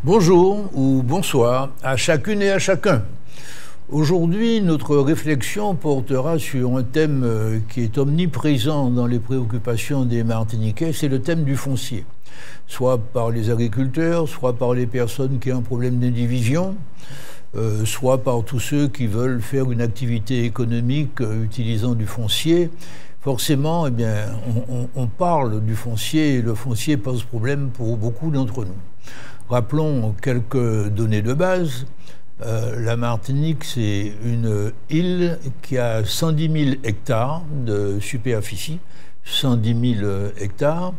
Bonjour ou bonsoir à chacune et à chacun. Aujourd'hui, notre réflexion portera sur un thème qui est omniprésent dans les préoccupations des Martiniquais, c'est le thème du foncier. Soit par les agriculteurs, soit par les personnes qui ont un problème d'indivision, soit par tous ceux qui veulent faire une activité économique utilisant du foncier. Forcément, eh bien, on parle du foncier et le foncier pose problème pour beaucoup d'entre nous. Rappelons quelques données de base. La Martinique, c'est une île qui a 110 000 hectares de superficie, 110 000 hectares,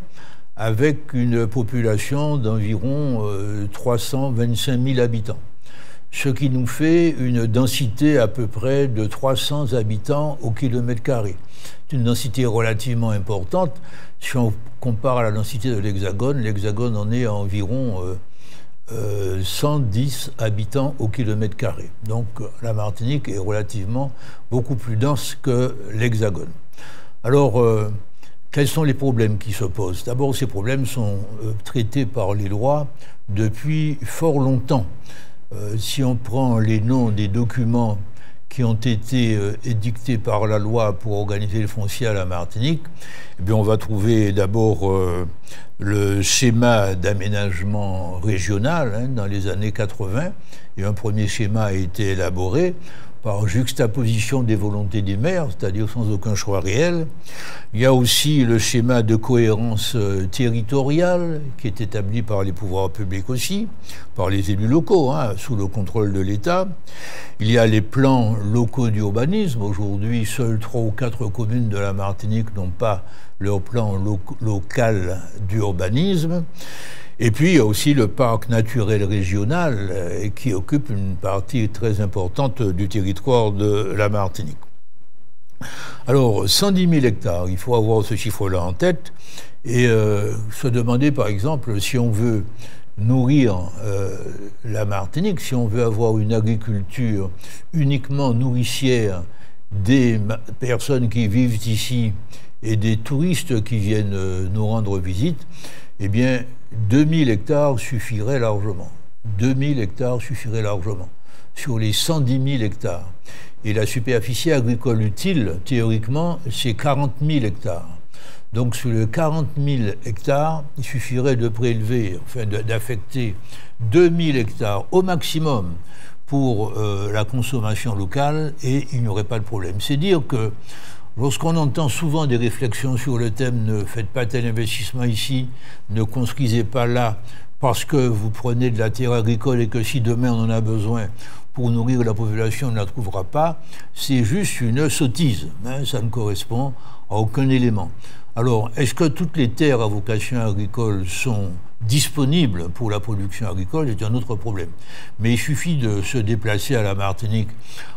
avec une population d'environ 325 000 habitants. Ce qui nous fait une densité à peu près de 300 habitants au kilomètre carré. C'est une densité relativement importante. Si on compare à la densité de l'Hexagone en est à environ 110 habitants au kilomètre carré. Donc la Martinique est relativement beaucoup plus dense que l'Hexagone. Alors, quels sont les problèmes qui se posent? D'abord, ces problèmes sont traités par les lois depuis fort longtemps. Si on prend les noms des documents qui ont été édictés par la loi pour organiser le foncier à la Martinique, eh bien on va trouver d'abord le schéma d'aménagement régional dans les années 80, et un premier schéma a été élaboré par juxtaposition des volontés des maires, c'est-à-dire sans aucun choix réel. Il y a aussi le schéma de cohérence territoriale qui est établi par les pouvoirs publics aussi, par les élus locaux, sous le contrôle de l'État. Il y a les plans locaux d'urbanisme. Aujourd'hui, seules 3 ou 4 communes de la Martinique n'ont pas leur plan local d'urbanisme. Et puis, il y a aussi le parc naturel régional qui occupe une partie très importante du territoire de la Martinique. Alors, 110 000 hectares, il faut avoir ce chiffre-là en tête et se demander, par exemple, si on veut nourrir la Martinique, si on veut avoir une agriculture uniquement nourricière des personnes qui vivent ici et des touristes qui viennent nous rendre visite, eh bien, 2000 hectares suffiraient largement. 2000 hectares suffiraient largement sur les 110 000 hectares. Et la superficie agricole utile, théoriquement, c'est 40 000 hectares. Donc sur les 40 000 hectares, il suffirait de prélever, enfin d'affecter 2000 hectares au maximum pour la consommation locale et il n'y aurait pas de problème. C'est dire que lorsqu'on entend souvent des réflexions sur le thème « ne faites pas tel investissement ici, ne construisez pas là parce que vous prenez de la terre agricole et que si demain on en a besoin pour nourrir la population, on ne la trouvera pas », c'est juste une sottise, ça ne correspond à aucun élément. Alors, est-ce que toutes les terres à vocation agricole sont disponibles pour la production agricole? C'est un autre problème. Mais il suffit de se déplacer à la Martinique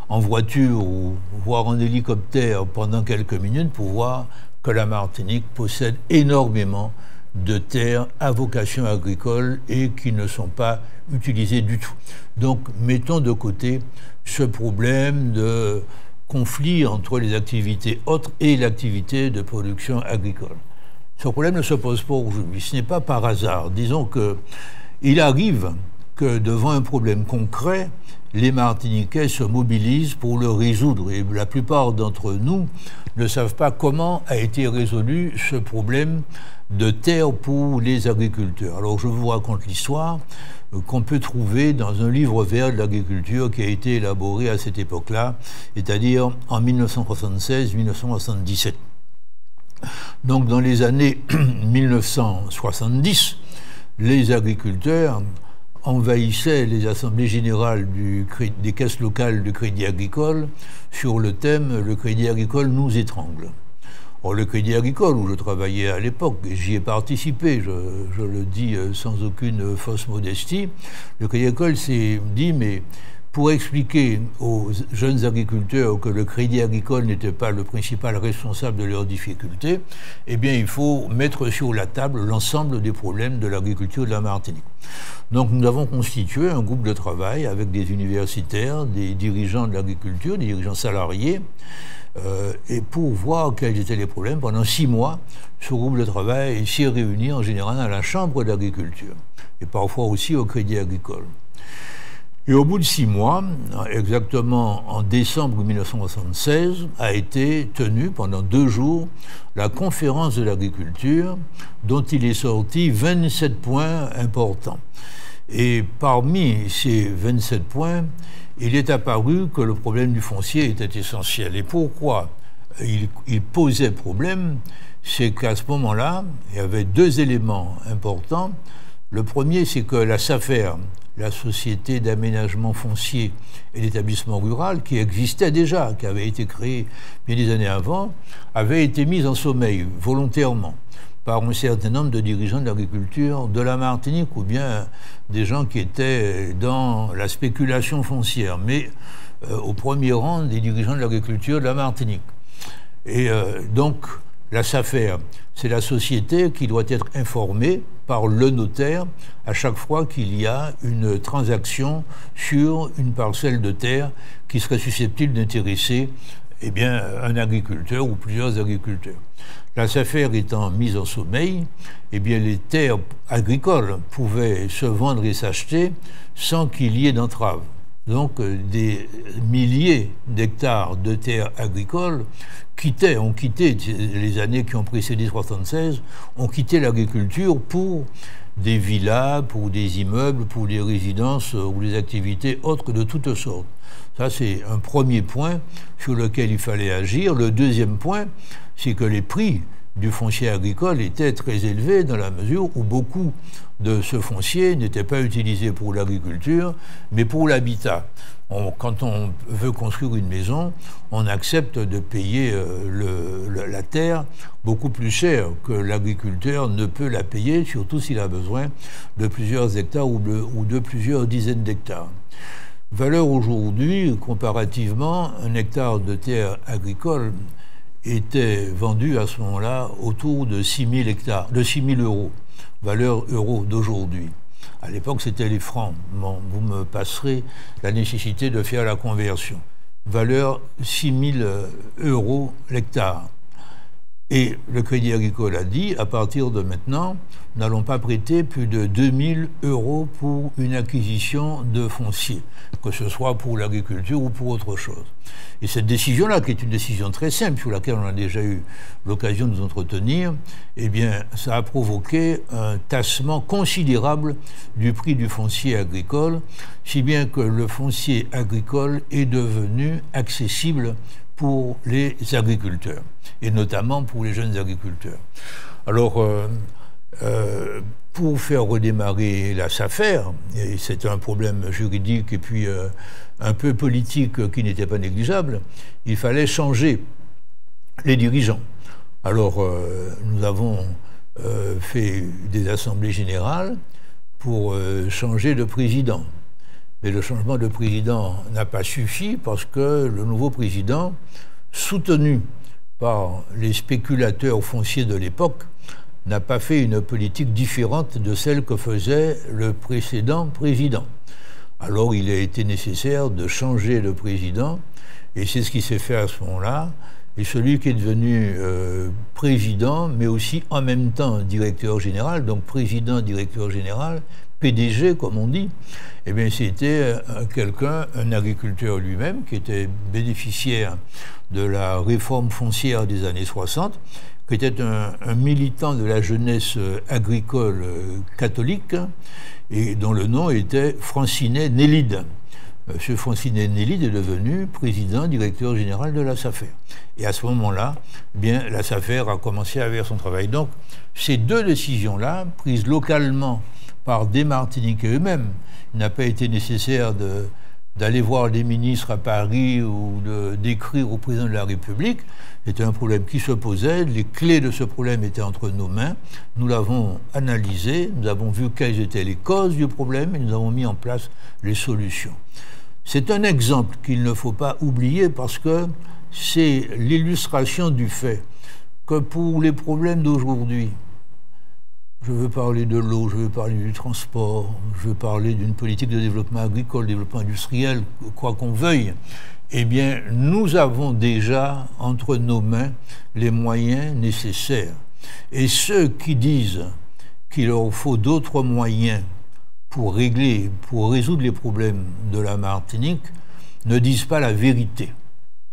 en voiture ou voire en hélicoptère pendant quelques minutes pour voir que la Martinique possède énormément de terres à vocation agricole et qui ne sont pas utilisées du tout. Donc, mettons de côté ce problème de conflit entre les activités autres et l'activité de production agricole. Ce problème ne se pose pas aujourd'hui, ce n'est pas par hasard. Disons qu'il arrive que devant un problème concret, les Martiniquais se mobilisent pour le résoudre. Et la plupart d'entre nous ne savent pas comment a été résolu ce problème de terre pour les agriculteurs. Alors je vous raconte l'histoire qu'on peut trouver dans un livre vert de l'agriculture qui a été élaboré à cette époque-là, c'est-à-dire en 1976-1977. Donc dans les années 1970, les agriculteurs envahissaient les assemblées générales des caisses locales de crédit agricole sur le thème « Le crédit agricole nous étrangle ». Or, le crédit agricole, où je travaillais à l'époque, j'y ai participé, je le dis sans aucune fausse modestie, le crédit agricole s'est dit, mais pour expliquer aux jeunes agriculteurs que le Crédit Agricole n'était pas le principal responsable de leurs difficultés, eh bien, il faut mettre sur la table l'ensemble des problèmes de l'agriculture de la Martinique. Donc, nous avons constitué un groupe de travail avec des universitaires, des dirigeants de l'agriculture, des dirigeants salariés, et pour voir quels étaient les problèmes. Pendant 6 mois, ce groupe de travail s'est réuni en général à la Chambre d'agriculture, et parfois aussi au Crédit Agricole. Et au bout de 6 mois, exactement en décembre 1976, a été tenue pendant 2 jours la conférence de l'agriculture, dont il est sorti 27 points importants. Et parmi ces 27 points, il est apparu que le problème du foncier était essentiel. Et pourquoi il posait problème? C'est qu'à ce moment-là, il y avait 2 éléments importants. Le premier, c'est que la SAFER, la Société d'aménagement foncier et d'établissement rural, qui existait déjà, qui avait été créée bien des années avant, avait été mise en sommeil volontairement par un certain nombre de dirigeants de l'agriculture de la Martinique, ou bien des gens qui étaient dans la spéculation foncière, mais au premier rang des dirigeants de l'agriculture de la Martinique. Et donc, la SAFER, c'est la société qui doit être informée par le notaire à chaque fois qu'il y a une transaction sur une parcelle de terre qui serait susceptible d'intéresser un agriculteur ou plusieurs agriculteurs. La SAFER étant mise en sommeil, les terres agricoles pouvaient se vendre et s'acheter sans qu'il y ait d'entrave. Donc des milliers d'hectares de terres agricoles ont quitté les années qui ont précédé 1976, ont quitté l'agriculture pour des villas, pour des immeubles, pour des résidences ou des activités autres de toutes sortes. Ça, c'est un premier point sur lequel il fallait agir. Le deuxième point, c'est que les prix du foncier agricole étaient très élevés dans la mesure où beaucoup de ce foncier n'était pas utilisé pour l'agriculture, mais pour l'habitat. Quand on veut construire une maison, on accepte de payer la terre beaucoup plus cher que l'agriculteur ne peut la payer, surtout s'il a besoin de plusieurs hectares ou de plusieurs dizaines d'hectares. Valeur aujourd'hui, comparativement, un hectare de terre agricole était vendu à ce moment-là autour de 6 000 euros, valeur euro d'aujourd'hui. À l'époque, c'était les francs. Bon, vous me passerez la nécessité de faire la conversion. Valeur 6 000 euros l'hectare. Et le Crédit Agricole a dit, à partir de maintenant, nous n'allons pas prêter plus de 2 000 euros pour une acquisition de foncier, que ce soit pour l'agriculture ou pour autre chose. Et cette décision-là, qui est une décision très simple, sur laquelle on a déjà eu l'occasion de nous entretenir, ça a provoqué un tassement considérable du prix du foncier agricole, si bien que le foncier agricole est devenu accessible pour les agriculteurs, et notamment pour les jeunes agriculteurs. Alors, pour faire redémarrer la SAFER, et c'est un problème juridique et puis un peu politique qui n'était pas négligeable, il fallait changer les dirigeants. Alors, nous avons fait des assemblées générales pour changer de président. Mais le changement de président n'a pas suffi parce que le nouveau président, soutenu par les spéculateurs fonciers de l'époque, n'a pas fait une politique différente de celle que faisait le précédent président. Alors il a été nécessaire de changer de président, et c'est ce qui s'est fait à ce moment-là. Et celui qui est devenu président, mais aussi en même temps directeur général, donc président, directeur général, PDG comme on dit, c'était un agriculteur lui-même qui était bénéficiaire de la réforme foncière des années 60, qui était un militant de la jeunesse agricole catholique et dont le nom était Francinet Nélide. M. Francinet Nélide est devenu président, directeur général de la SAFER. Et à ce moment-là, la SAFER a commencé à faire son travail. Donc, ces 2 décisions-là, prises localement par des Martiniquais eux-mêmes, il n'a pas été nécessaire d'aller voir les ministres à Paris ou d'écrire au président de la République. C'était un problème qui se posait, les clés de ce problème étaient entre nos mains, nous l'avons analysé, nous avons vu quelles étaient les causes du problème et nous avons mis en place les solutions. C'est un exemple qu'il ne faut pas oublier parce que c'est l'illustration du fait que pour les problèmes d'aujourd'hui, je veux parler de l'eau, je veux parler du transport, je veux parler d'une politique de développement agricole, développement industriel, quoi qu'on veuille, eh bien, nous avons déjà entre nos mains les moyens nécessaires. Et ceux qui disent qu'il leur faut d'autres moyens pour résoudre les problèmes de la Martinique, ne disent pas la vérité.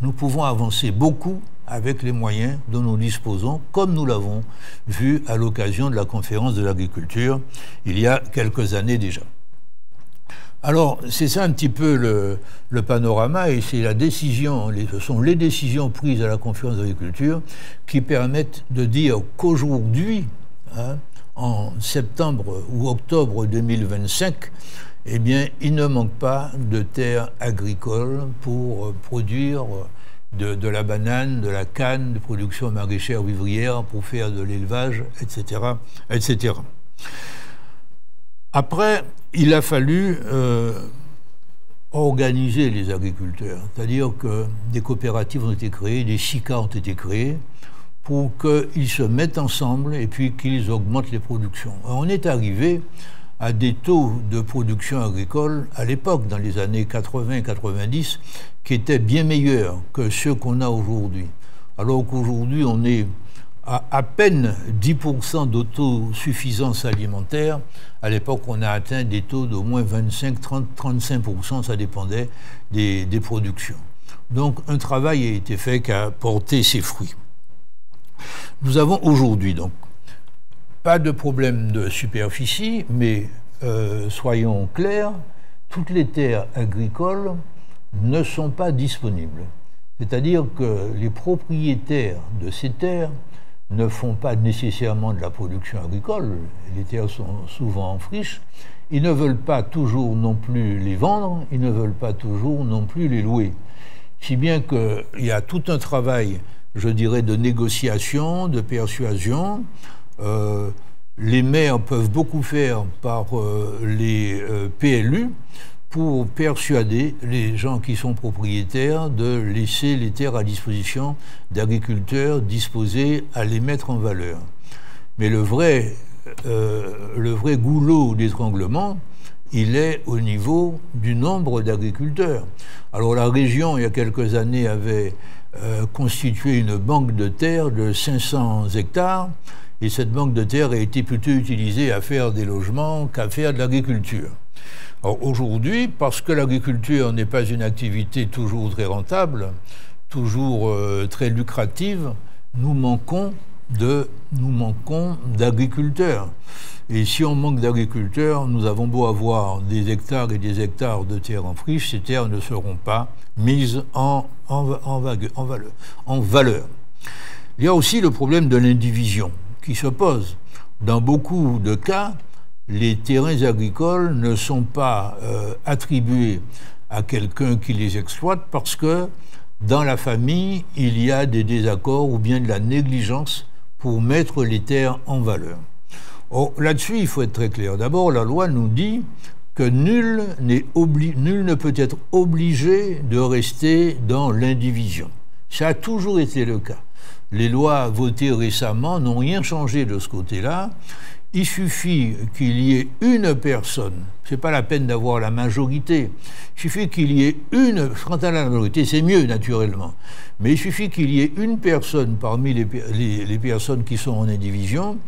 Nous pouvons avancer beaucoup avec les moyens dont nous disposons, comme nous l'avons vu à l'occasion de la conférence de l'agriculture il y a quelques années déjà. Alors, c'est ça un petit peu le panorama, et c'est la décision, ce sont les décisions prises à la conférence de l'agriculture qui permettent de dire qu'aujourd'hui, en septembre ou octobre 2025, eh bien, il ne manque pas de terres agricoles pour produire de la banane, de la canne, de production maraîchère vivrière, pour faire de l'élevage, etc., etc. Après, il a fallu organiser les agriculteurs, c'est-à-dire que des coopératives ont été créées, des SICA ont été créés, pour qu'ils se mettent ensemble et puis qu'ils augmentent les productions. On est arrivé à des taux de production agricole, à l'époque, dans les années 80-90, qui étaient bien meilleurs que ceux qu'on a aujourd'hui. Alors qu'aujourd'hui, on est à peine 10% d'autosuffisance alimentaire. À l'époque, on a atteint des taux d'au moins 25, 30, 35%, ça dépendait des productions. Donc, un travail a été fait qui a porté ses fruits. Nous avons aujourd'hui, donc, pas de problème de superficie, mais soyons clairs, toutes les terres agricoles ne sont pas disponibles. C'est-à-dire que les propriétaires de ces terres ne font pas nécessairement de la production agricole, les terres sont souvent en friche, ils ne veulent pas toujours non plus les vendre, ils ne veulent pas toujours non plus les louer. Si bien qu'il y a tout un travail, je dirais, de négociation, de persuasion. Les maires peuvent beaucoup faire par les PLU pour persuader les gens qui sont propriétaires de laisser les terres à disposition d'agriculteurs disposés à les mettre en valeur. Mais le vrai goulot d'étranglement, il est au niveau du nombre d'agriculteurs. Alors la région, il y a quelques années, avait constitué une banque de terre de 500 hectares, et cette banque de terre a été plutôt utilisée à faire des logements qu'à faire de l'agriculture. Alors aujourd'hui, parce que l'agriculture n'est pas une activité toujours très rentable, toujours très lucrative, nous manquons d'agriculteurs. Et si on manque d'agriculteurs, nous avons beau avoir des hectares et des hectares de terres en friche, ces terres ne seront pas mises en valeur. Il y a aussi le problème de l'indivision qui se pose. Dans beaucoup de cas, les terrains agricoles ne sont pas attribués à quelqu'un qui les exploite parce que dans la famille, il y a des désaccords ou bien de la négligence pour mettre les terres en valeur. Oh, là-dessus, il faut être très clair. D'abord, la loi nous dit que nul ne peut être obligé de rester dans l'indivision. Ça a toujours été le cas. Les lois votées récemment n'ont rien changé de ce côté-là. Il suffit qu'il y ait une personne, c'est pas la peine d'avoir la majorité, il suffit qu'il y ait une, quant à la majorité, c'est mieux naturellement, mais il suffit qu'il y ait une personne parmi les personnes qui sont en indivision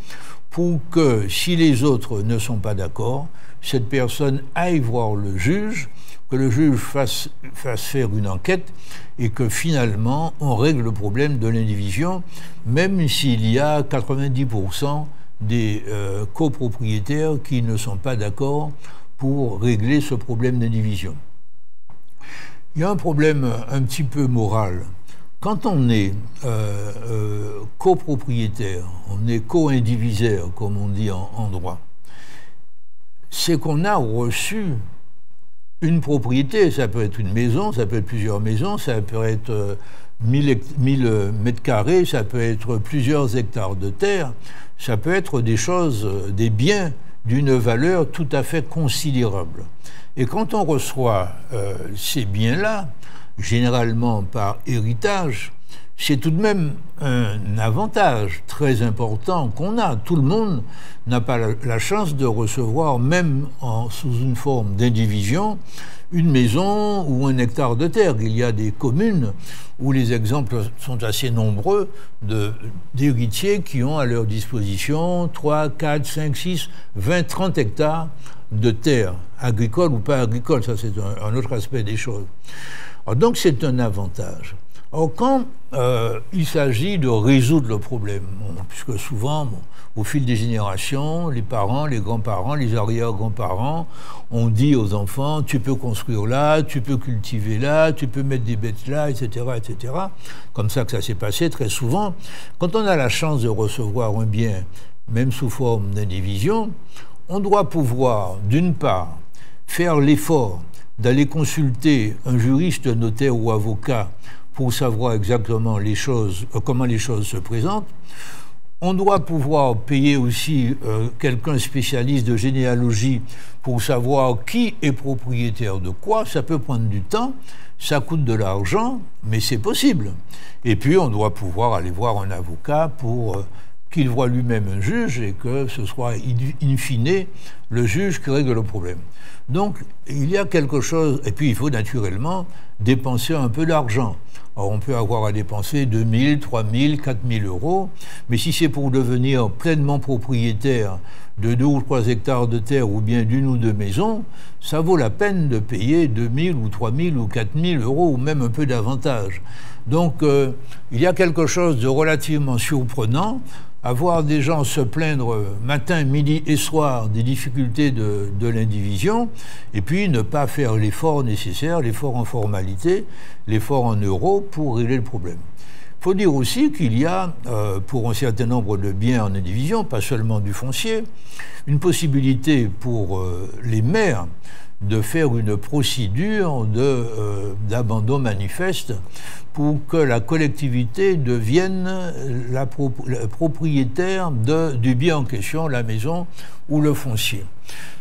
pour que, si les autres ne sont pas d'accord, cette personne aille voir le juge, que le juge fasse faire une enquête et que finalement on règle le problème de l'indivision, même s'il y a 90% des copropriétaires qui ne sont pas d'accord pour régler ce problème d'indivision. Il y a un problème un petit peu moral. Quand on est copropriétaire, on est co-indivisaire, comme on dit en droit, c'est qu'on a reçu une propriété. Ça peut être une maison, ça peut être plusieurs maisons, ça peut être 1000 mètres carrés, ça peut être plusieurs hectares de terre, ça peut être des choses, des biens d'une valeur tout à fait considérable. Et quand on reçoit ces biens-là, généralement par héritage, c'est tout de même un avantage très important qu'on a. Tout le monde n'a pas la chance de recevoir, même sous une forme d'indivision, une maison ou un hectare de terre. Il y a des communes où les exemples sont assez nombreux d'héritiers qui ont à leur disposition 3, 4, 5, 6, 20, 30 hectares de terre, agricole ou pas agricole. Ça, c'est un autre aspect des choses. Alors, donc, c'est un avantage. Or, quand il s'agit de résoudre le problème, puisque souvent, au fil des générations, les parents, les grands-parents, les arrière-grands-parents ont dit aux enfants, tu peux construire là, tu peux cultiver là, tu peux mettre des bêtes là, etc., etc. Comme ça que ça s'est passé très souvent. Quand on a la chance de recevoir un bien, même sous forme d'indivision, on doit pouvoir, d'une part, faire l'effort d'aller consulter un juriste, notaire ou avocat pour savoir exactement comment les choses se présentent. On doit pouvoir payer aussi quelqu'un spécialiste de généalogie pour savoir qui est propriétaire de quoi. Ça peut prendre du temps, ça coûte de l'argent, mais c'est possible. Et puis on doit pouvoir aller voir un avocat pour qu'il voie lui-même un juge et que ce soit in fine le juge qui règle le problème. Donc il y a quelque chose, et puis il faut naturellement dépenser un peu d'argent. Alors, on peut avoir à dépenser 2 000, 3 000, 4 000 euros, mais si c'est pour devenir pleinement propriétaire de 2 ou 3 hectares de terre ou bien d'une ou deux maisons, ça vaut la peine de payer 2 000 ou 3 000 ou 4 000 euros ou même un peu davantage. Donc, il y a quelque chose de relativement surprenant à voir des gens se plaindre matin, midi et soir des difficultés de l'indivision, et puis ne pas faire l'effort nécessaire, l'effort en formalité, l'effort en euros pour régler le problème. Il faut dire aussi qu'il y a, pour un certain nombre de biens en indivision, pas seulement du foncier, une possibilité pour les maires de faire une procédure d'abandon manifeste pour que la collectivité devienne la propriétaire du bien en question, la maison ou le foncier.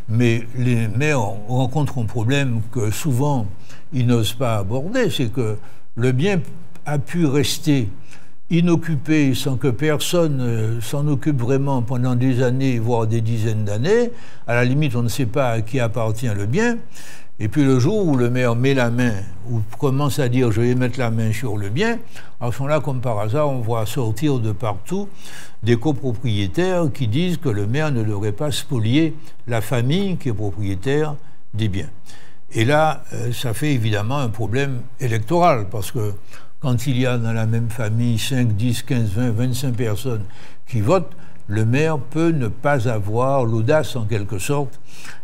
Mais les maires rencontrent un problème que souvent ils n'osent pas aborder, c'est que le bien a pu rester inoccupé sans que personne s'en occupe vraiment pendant des années, voire des dizaines d'années. À la limite, on ne sait pas à qui appartient le bien. Et puis le jour où le maire met la main, ou commence à dire « je vais mettre la main sur le bien », à ce moment-là, comme par hasard, on voit sortir de partout des copropriétaires qui disent que le maire ne devrait pas spolier la famille qui est propriétaire des biens. Et là, ça fait évidemment un problème électoral, parce que quand il y a dans la même famille 5, 10, 15, 20, 25 personnes qui votent, le maire peut ne pas avoir l'audace, en quelque sorte,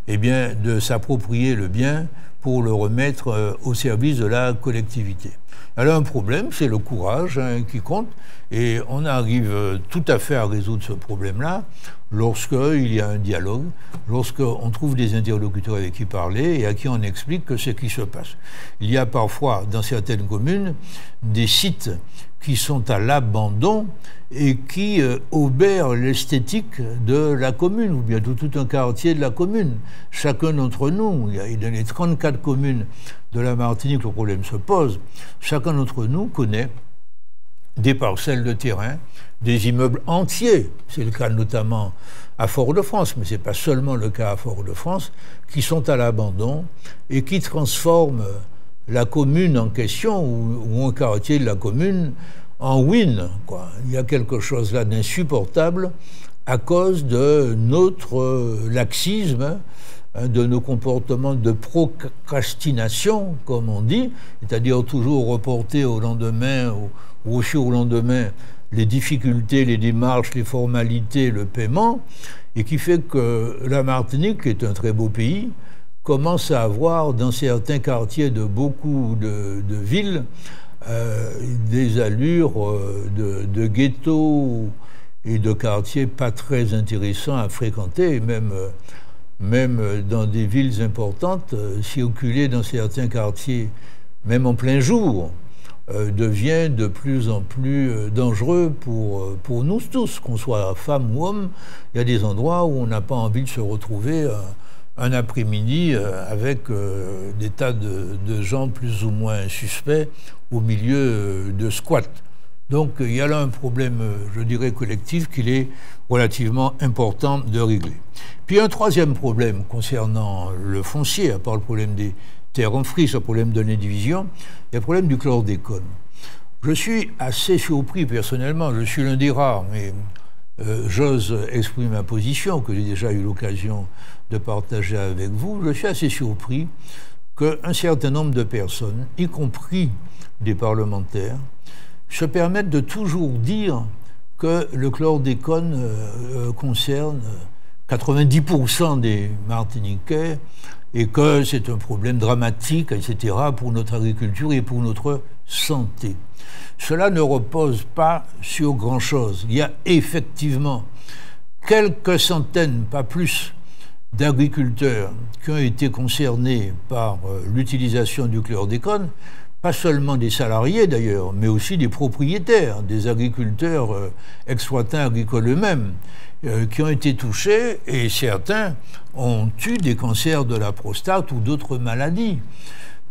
eh bien, de s'approprier le bien pour le remettre au service de la collectivité. Alors un problème, c'est le courage qui compte, et on arrive tout à fait à résoudre ce problème-là lorsqu'il y a un dialogue, lorsqu'on trouve des interlocuteurs avec qui parler et à qui on explique que ce qui se passe. Il y a parfois, dans certaines communes, des sites qui sont à l'abandon et qui obèrent l'esthétique de la commune, ou bien de tout un quartier de la commune. Chacun d'entre nous, dans les 34 communes de la Martinique, le problème se pose, chacun d'entre nous connaît des parcelles de terrain, des immeubles entiers, c'est le cas notamment à Fort-de-France, mais ce n'est pas seulement le cas à Fort-de-France, qui sont à l'abandon et qui transforment la commune en question, ou un quartier de la commune, en ruine, quoi. Il y a quelque chose là d'insupportable à cause de notre laxisme, de nos comportements de procrastination, comme on dit, c'est-à-dire toujours reporter au lendemain ou au surlendemain les difficultés, les démarches, les formalités, le paiement, et qui fait que la Martinique, qui est un très beau pays, commence à avoir dans certains quartiers de beaucoup de villes des allures de ghettos et de quartiers pas très intéressants à fréquenter, et même dans des villes importantes, circuler dans certains quartiers, même en plein jour, devient de plus en plus dangereux pour nous tous, qu'on soit femme ou homme. Il y a des endroits où on n'a pas envie de se retrouver un après-midi avec des tas de gens plus ou moins suspects au milieu de squats. Donc il y a là un problème, je dirais, collectif qu'il est relativement important de régler. Puis un troisième problème concernant le foncier, à part le problème des terres en friche, le problème de l'indivision, il y a le problème du chlordécone. Je suis assez surpris personnellement, je suis l'un des rares, mais j'ose exprimer ma position, que j'ai déjà eu l'occasion de partager avec vous. Je suis assez surpris qu'un certain nombre de personnes, y compris des parlementaires, se permettent de toujours dire que le chlordécone concerne 90% des Martiniquais et que c'est un problème dramatique, etc., pour notre agriculture et pour notre santé. Cela ne repose pas sur grand-chose. Il y a effectivement quelques centaines, pas plus, d'agriculteurs qui ont été concernés par l'utilisation du chlordécone, pas seulement des salariés d'ailleurs, mais aussi des propriétaires, des agriculteurs exploitants agricoles eux-mêmes, qui ont été touchés, et certains ont eu des cancers de la prostate ou d'autres maladies.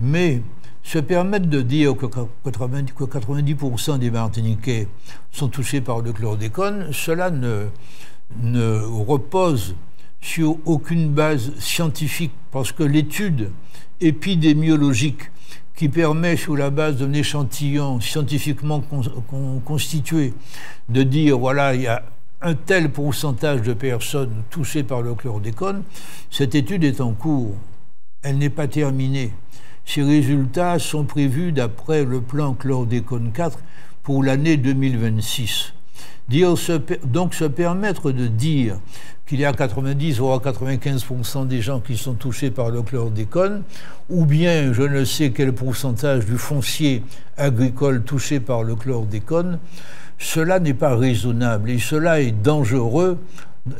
Mais se permettre de dire que 90% des Martiniquais sont touchés par le chlordécone, cela ne repose sur aucune base scientifique, parce que l'étude épidémiologique qui permet, sous la base d'un échantillon scientifiquement constitué, de dire, voilà, il y a un tel pourcentage de personnes touchées par le chlordécone, cette étude est en cours, elle n'est pas terminée. Ces résultats sont prévus d'après le plan chlordécone 4 pour l'année 2026. Donc se permettre de dire qu'il y a 90 voire 95% des gens qui sont touchés par le chlordécone, ou bien je ne sais quel pourcentage du foncier agricole touché par le chlordécone, cela n'est pas raisonnable et cela est dangereux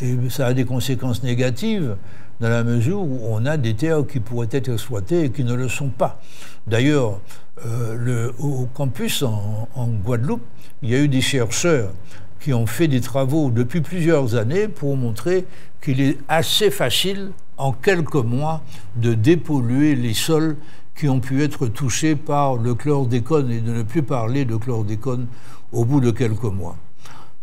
et ça a des conséquences négatives dans la mesure où on a des terres qui pourraient être exploitées et qui ne le sont pas. D'ailleurs, au campus en Guadeloupe, il y a eu des chercheurs qui ont fait des travaux depuis plusieurs années pour montrer qu'il est assez facile, en quelques mois, de dépolluer les sols qui ont pu être touchés par le chlordécone et de ne plus parler de chlordécone au bout de quelques mois.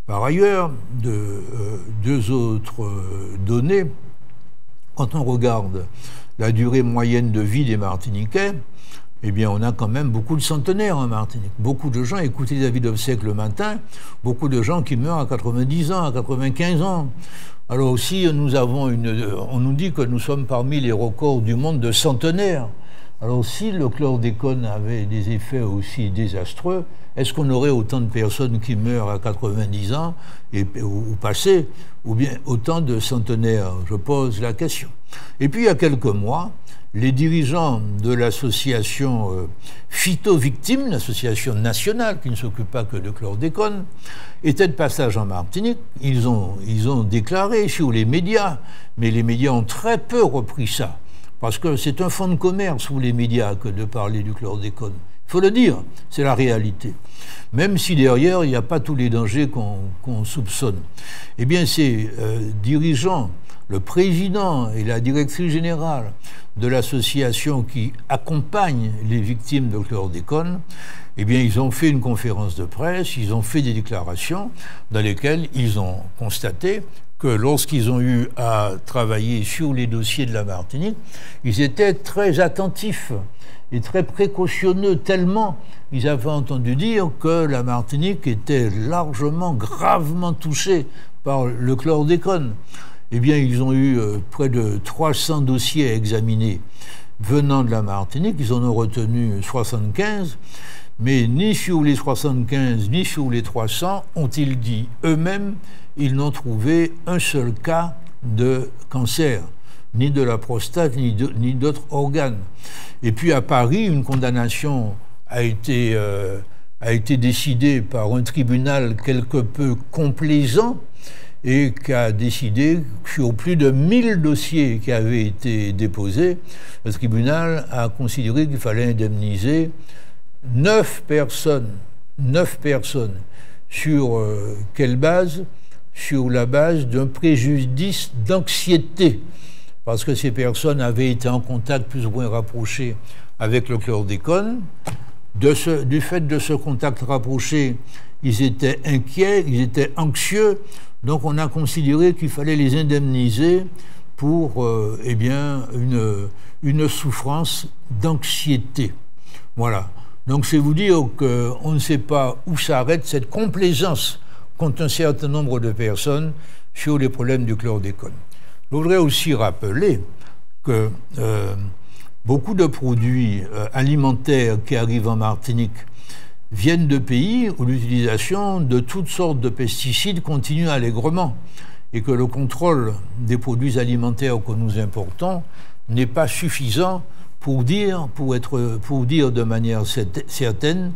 Par ailleurs, deux autres données, quand on regarde la durée moyenne de vie des Martiniquais, eh bien, on a quand même beaucoup de centenaires en Martinique. Beaucoup de gens, écoutez David Obsèque le matin, beaucoup de gens qui meurent à 90 ans, à 95 ans. Alors aussi, on nous dit que nous sommes parmi les records du monde de centenaires. Alors si le chlordécone avait des effets aussi désastreux, est-ce qu'on aurait autant de personnes qui meurent à 90 ans ou passées, ou bien autant de centenaires? Je pose la question. Et puis il y a quelques mois, les dirigeants de l'association Phyto-Victimes, l'association nationale qui ne s'occupe pas que de chlordécone, étaient de passage en Martinique. Ils ont déclaré sur les médias, mais les médias ont très peu repris ça, parce que c'est un fonds de commerce pour les médias que de parler du chlordécone. Il faut le dire, c'est la réalité. Même si derrière, il n'y a pas tous les dangers qu'on soupçonne. Eh bien, ces dirigeants, le président et la directrice générale de l'association qui accompagne les victimes de chlordécone, eh bien, ils ont fait une conférence de presse, ils ont fait des déclarations dans lesquelles ils ont constaté que lorsqu'ils ont eu à travailler sur les dossiers de la Martinique, ils étaient très attentifs et très précautionneux, tellement ils avaient entendu dire que la Martinique était largement, gravement touchée par le chlordécone. Eh bien, ils ont eu près de 300 dossiers à examiner venant de la Martinique, ils en ont retenu 75, mais ni sur les 75, ni sur les 300, ont-ils dit eux-mêmes, ils n'ont trouvé un seul cas de cancer, ni de la prostate, ni d'autres organes. Et puis à Paris, une condamnation a été décidée par un tribunal quelque peu complaisant et qui a décidé que sur plus de 1000 dossiers qui avaient été déposés, le tribunal a considéré qu'il fallait indemniser 9 personnes. 9 personnes. Sur quelle base? Sur la base d'un préjudice d'anxiété. Parce que ces personnes avaient été en contact plus ou moins rapproché avec le chlordécone. Du fait de ce contact rapproché, ils étaient inquiets, ils étaient anxieux. Donc on a considéré qu'il fallait les indemniser pour eh bien, une souffrance d'anxiété. Voilà. Donc c'est vous dire qu'on ne sait pas où s'arrête cette complaisance contre un certain nombre de personnes sur les problèmes du chlordécone. Je voudrais aussi rappeler que beaucoup de produits alimentaires qui arrivent en Martinique viennent de pays où l'utilisation de toutes sortes de pesticides continue allègrement et que le contrôle des produits alimentaires que nous importons n'est pas suffisant pour dire de manière certaine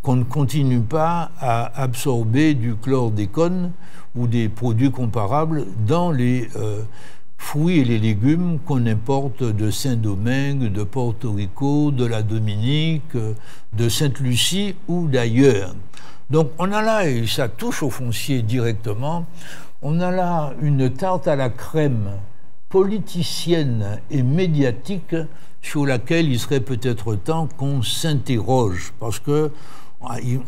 qu'on ne continue pas à absorber du chlordécone ou des produits comparables dans les fruits et les légumes qu'on importe de Saint-Domingue, de Porto Rico, de la Dominique, de Sainte-Lucie ou d'ailleurs. Donc on a là, et ça touche au foncier directement, on a là une tarte à la crème politicienne et médiatique sur laquelle il serait peut-être temps qu'on s'interroge, parce que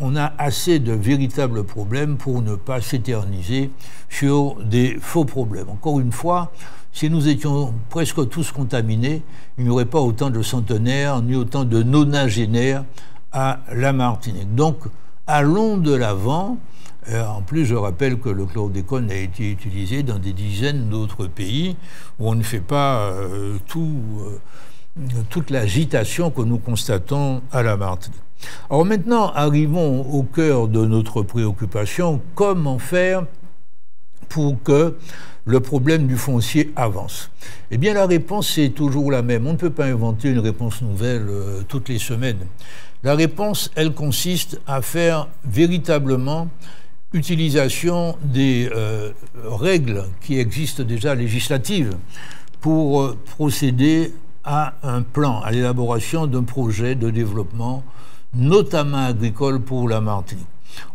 on a assez de véritables problèmes pour ne pas s'éterniser sur des faux problèmes. Encore une fois, si nous étions presque tous contaminés, il n'y aurait pas autant de centenaires ni autant de nonagénaires à la Martinique. Donc, allons de l'avant. En plus, je rappelle que le chlordécone a été utilisé dans des dizaines d'autres pays où on ne fait pas toute l'agitation que nous constatons à la Martinique. Alors maintenant, arrivons au cœur de notre préoccupation. Comment faire pour que le problème du foncier avance? Eh bien, la réponse est toujours la même. On ne peut pas inventer une réponse nouvelle toutes les semaines. La réponse, elle consiste à faire véritablement utilisation des règles qui existent déjà législatives pour procéder à un plan, à l'élaboration d'un projet de développement, notamment agricole pour la Martinique.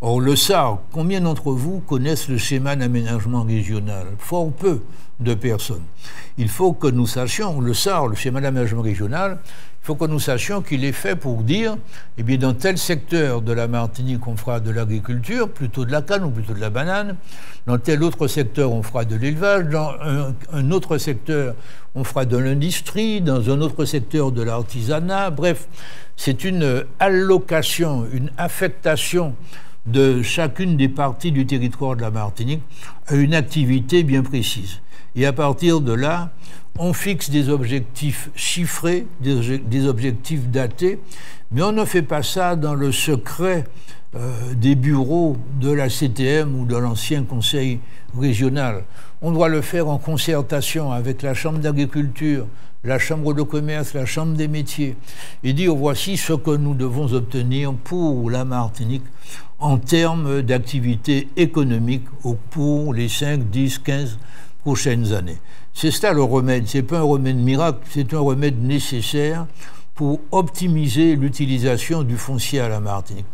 Or, le SAR, combien d'entre vous connaissent le schéma d'aménagement régional? Fort peu de personnes. Il faut que nous sachions, le SAR, le schéma d'aménagement régional, il faut que nous sachions qu'il est fait pour dire, eh bien, dans tel secteur de la Martinique, on fera de l'agriculture, plutôt de la canne ou plutôt de la banane. Dans tel autre secteur, on fera de l'élevage. Dans un autre secteur, on fera de l'industrie. Dans un autre secteur, de l'artisanat. Bref, c'est une allocation, une affectation de chacune des parties du territoire de la Martinique à une activité bien précise. Et à partir de là, on fixe des objectifs chiffrés, des objectifs datés, mais on ne fait pas ça dans le secret des bureaux de la CTM ou de l'ancien conseil régional. On doit le faire en concertation avec la Chambre d'agriculture, la Chambre de commerce, la Chambre des métiers, et dire voici ce que nous devons obtenir pour la Martinique en termes d'activité économique pour les 5, 10, 15 prochaines années. C'est ça le remède, ce n'est pas un remède miracle, c'est un remède nécessaire pour optimiser l'utilisation du foncier à la Martinique.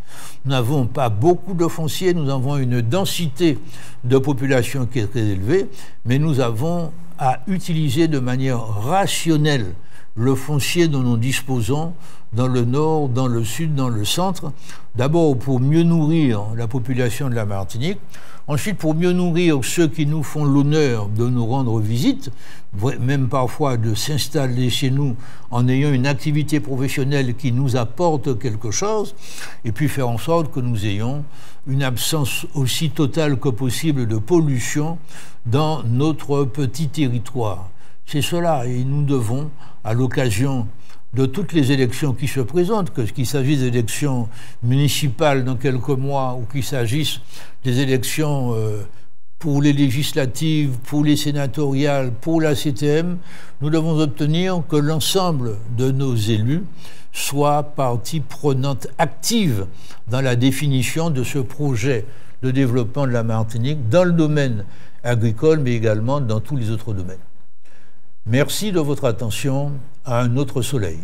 Nous n'avons pas beaucoup de foncier, nous avons une densité de population qui est très élevée, mais nous avons à utiliser de manière rationnelle le foncier dont nous disposons dans le nord, dans le sud, dans le centre, d'abord pour mieux nourrir la population de la Martinique, ensuite pour mieux nourrir ceux qui nous font l'honneur de nous rendre visite, même parfois de s'installer chez nous en ayant une activité professionnelle qui nous apporte quelque chose, et puis faire en sorte que nous ayons une absence aussi totale que possible de pollution dans notre petit territoire. C'est cela, et nous devons, à l'occasion de toutes les élections qui se présentent, qu'il s'agisse d'élections municipales dans quelques mois ou qu'il s'agisse des élections pour les législatives, pour les sénatoriales, pour la CTM, nous devons obtenir que l'ensemble de nos élus soient partie prenante active dans la définition de ce projet de développement de la Martinique dans le domaine agricole, mais également dans tous les autres domaines. Merci de votre attention. À un autre soleil.